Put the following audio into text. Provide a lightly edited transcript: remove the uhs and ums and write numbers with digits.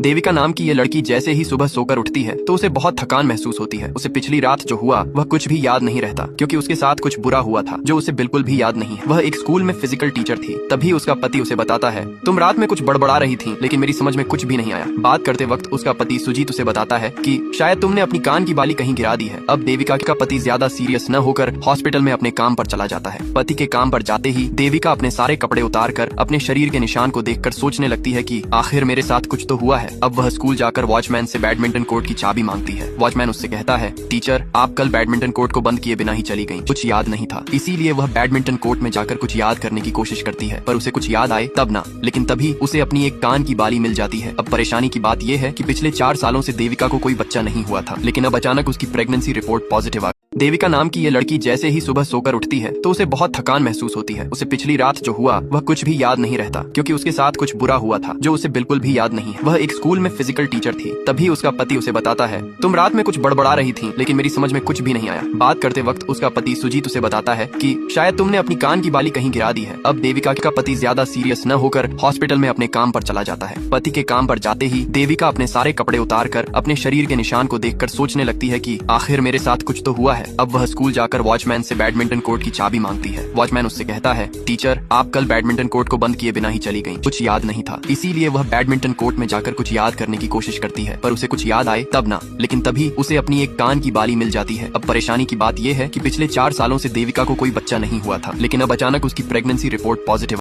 देविका नाम की ये लड़की जैसे ही सुबह सोकर उठती है तो उसे बहुत थकान महसूस होती है। उसे पिछली रात जो हुआ वह कुछ भी याद नहीं रहता, क्योंकि उसके साथ कुछ बुरा हुआ था जो उसे बिल्कुल भी याद नहीं है। वह एक स्कूल में फिजिकल टीचर थी। तभी उसका पति उसे बताता है, तुम रात में कुछ बड़बड़ा रही थी लेकिन मेरी समझ में कुछ भी नहीं आया। बात करते वक्त उसका पति सुजीत उसे बताता है कि शायद तुमने अपनी कान की बाली कहीं गिरा दी है। अब देविका का पति ज्यादा सीरियस न होकर हॉस्पिटल में अपने काम पर चला जाता है। पति के काम पर जाते ही देविका अपने सारे कपड़े उतार कर अपने शरीर के निशान को देखकर सोचने लगती है कि आखिर मेरे साथ कुछ तो हुआ है। अब वह स्कूल जाकर वॉचमैन से बैडमिंटन कोर्ट की चाबी मांगती है। वॉचमैन उससे कहता है, टीचर आप कल बैडमिंटन कोर्ट को बंद किए बिना ही चली गयी, कुछ याद नहीं था। इसीलिए वह बैडमिंटन कोर्ट में जाकर कुछ याद करने की कोशिश करती है, पर उसे कुछ याद आए तब ना। लेकिन तभी उसे अपनी एक कान की बाली मिल जाती है। अब परेशानी की बात यह है कि पिछले 4 सालों से देविका को कोई बच्चा नहीं हुआ था, लेकिन अब अचानक उसकी प्रेगनेंसी रिपोर्ट पॉजिटिव आ। देविका नाम की ये लड़की जैसे ही सुबह सोकर उठती है तो उसे बहुत थकान महसूस होती है। उसे पिछली रात जो हुआ वह कुछ भी याद नहीं रहता, क्योंकि उसके साथ कुछ बुरा हुआ था जो उसे बिल्कुल भी याद नहीं है। वह एक स्कूल में फिजिकल टीचर थी। तभी उसका पति उसे बताता है, तुम रात में कुछ बड़बड़ा रही थी लेकिन मेरी समझ में कुछ भी नहीं आया। बात करते वक्त उसका पति सुजीत उसे बताता है कि शायद तुमने अपनी कान की बाली कहीं गिरा दी है। अब देविका का पति ज्यादा सीरियस न होकर हॉस्पिटल में अपने काम पर चला जाता है। पति के काम पर जाते ही देविका अपने सारे कपड़े उतार कर अपने शरीर के निशान को देखकर सोचने लगती है कि आखिर मेरे साथ कुछ तो हुआ है। अब वह स्कूल जाकर वॉचमैन से बैडमिंटन कोर्ट की चाबी मांगती है। वॉचमैन उससे कहता है, टीचर आप कल बैडमिंटन कोर्ट को बंद किए बिना ही चली गयी, कुछ याद नहीं था। इसीलिए वह बैडमिंटन कोर्ट में जाकर कुछ याद करने की कोशिश करती है, पर उसे कुछ याद आए तब ना। लेकिन तभी उसे अपनी एक कान की बाली मिल जाती है। अब परेशानी की बात यह है कि पिछले 4 सालों से देविका को कोई बच्चा नहीं हुआ था, लेकिन अब अचानक उसकी प्रेगनेंसी रिपोर्ट पॉजिटिव